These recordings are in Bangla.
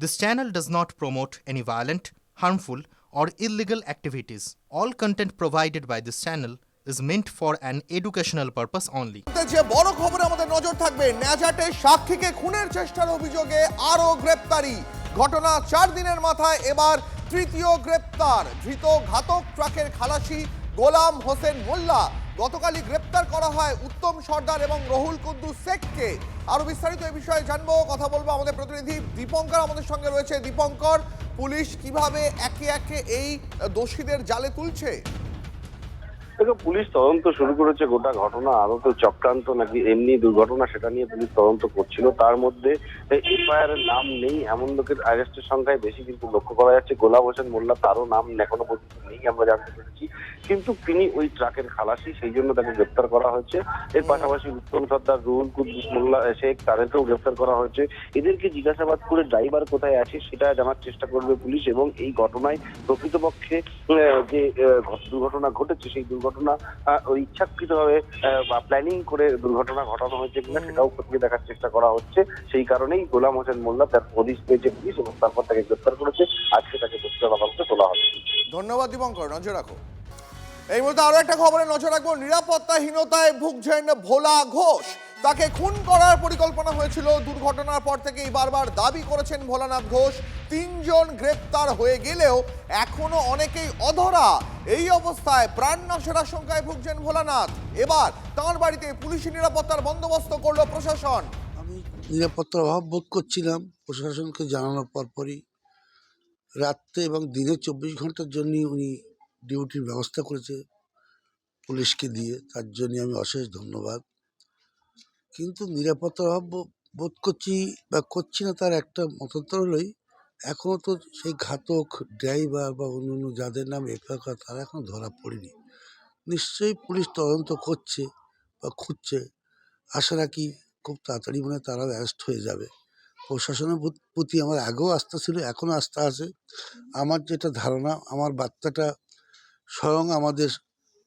This channel does not promote any violent, harmful, or illegal activities. All content provided by this channel is meant for an educational purpose only. যে বড় খবরে আমাদের নজর থাকবে, ন্যাজাটে সাক্ষীকে খুনের চেষ্টার অভিযোগে আরো গ্রেপ্তারি। ঘটনা 4 দিনের মাথায় এবার তৃতীয় গ্রেপ্তার। ধৃত ঘাতক ট্রাকের খালাসি গোলাম হোসেন মোল্লা। গতকালই গ্রেপ্তার করা হয় উত্তম সর্দার এবং রহুল কুদ্দুস শেখকে। আরো বিস্তারিত এই বিষয়ে জানবো, কথা বলবো আমাদের প্রতিনিধি দীপঙ্কর আমাদের সঙ্গে রয়েছে। দীপঙ্কর, পুলিশ কিভাবে একে একে এই দোষীদের জালে তুলছে? দেখো, পুলিশ তদন্ত শুরু করেছে গোটা ঘটনা আদতে চক্রান্ত নাকি এমনি দুর্ঘটনা সেটা নিয়ে পুলিশ তদন্ত করছিল। তার মধ্যে এফআইআর এর নাম নেই এমন লোকের অ্যারেস্টের সংখ্যায় বেশি কিন্তু লক্ষ্য করা যাচ্ছে। গোলাম হোসেন মোল্লা, তারও নাম এখনো পর্যন্ত নেই আমরা জানতে পেরেছি, কিন্তু তিনি ওই ট্রাকের খালাসি, সেই জন্য তাকে গ্রেপ্তার করা হয়েছে। এর পাশাপাশি উত্তম সর্দার, রুহুল কুদ্দুস মোল্লা শেখ, তাদেরকেও গ্রেপ্তার করা হয়েছে। এদেরকে জিজ্ঞাসাবাদ করে ড্রাইভার কোথায় আছে সেটা জানার চেষ্টা করবে পুলিশ, এবং এই ঘটনায় প্রকৃতপক্ষে যে দুর্ঘটনা ঘটেছে সেই দুর্ঘটনা ইচ্ছাকৃতভাবে বা প্ল্যানিং করে দুর্ঘটনা ঘটানো হয়েছে কিনা সেটাও খতিয়ে দেখার চেষ্টা করা হচ্ছে। সেই কারণেই গোলাম হোসেন মোল্লা তার হদিশ পেয়েছে পুলিশ এবং তারপর তাকে গ্রেপ্তার করেছে। আজকে তাকে তদন্ত আদালতে তোলা হবে। ধন্যবাদ দীপঙ্কর, নজর রাখো। এই মুহূর্তে আরো একটা খবরে নজর রাখবো। নিরাপত্তাহীনতায় ভুগছেন ভোলা ঘোষ। তাকে খুন করার পরিকল্পনা হয়েছিল। দুর্ঘটনার পর থেকেই বারবার দাবি করেছেন ভোলানাথ ঘোষ। 3 জন গ্রেপ্তার হয়ে গেলেও এখনো অনেকেই অধরা। এই অবস্থায় প্রাণনাশের আশঙ্কায় ভুগছেন ভোলানাথ। এবার তাঁর বাড়িতে পুলিশি নিরাপত্তার বন্দোবস্ত করলো প্রশাসন। আমি নিরাপত্তার অভাব বোধ করছিলাম। প্রশাসনকে জানানোর পরপরই রাত্রে এবং দিনে 24 ঘন্টার জন্য উনি ডিউটির ব্যবস্থা করেছে পুলিশকে দিয়ে, তার জন্য আমি অশেষ ধন্যবাদ। কিন্তু নিরাপত্তার অভাব বোধ করছি বা করছি না, তার একটা মতান্তর হলোই এখনও তো সেই ঘাতক ড্রাইভার বা অন্য যাদের নাম এফআইআর তারা এখনও ধরা পড়েনি। নিশ্চয়ই পুলিশ তদন্ত করছে বা খুঁজছে। আশা রাখি খুব তাড়াতাড়ি মনে হয় তারাও অ্যারেস্ট হয়ে যাবে। প্রশাসনের প্রতি আমার আগেও আস্থা ছিল, এখনও আস্থা আছে। আমার যেটা ধারণা, আমার বার্তাটা স্বয়ং আমাদের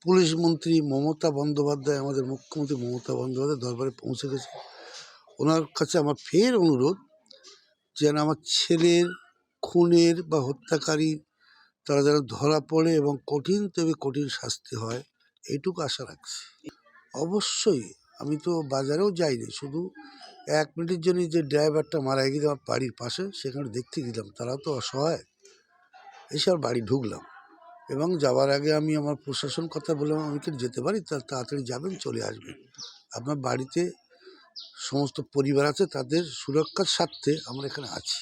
পুলিশ মন্ত্রী মমতা বন্দ্যোপাধ্যায়, আমাদের মুখ্যমন্ত্রী মমতা বন্দ্যোপাধ্যায় দরবারে পৌঁছে গেছে। ওনার কাছে আমার ফের অনুরোধ যেন আমার ছেলের খুনের বা হত্যাকারী তারা যেন ধরা পড়ে এবং কঠিন থেকে কঠিন শাস্তি হয়, এইটুকু আশা রাখছি। অবশ্যই আমি তো বাজারেও যাইনি, শুধু 1 মিনিটের জন্য যে ড্রাইভারটা মারা গেছে আমার বাড়ির পাশে, সেখানে দেখতে গেলাম। তারাও তো অসহায়। এসে আর বাড়ি ঢুকলাম এবং যাওয়ার আগে আমি আমার প্রশাসন কথা বললাম, আমি কি যেতে পারি? তাড়াতাড়ি যাবেন, চলে আসবেন। আপনার বাড়িতে সমস্ত পরিবার আছে, তাদের সুরক্ষার স্বার্থে আমরা এখানে আছি।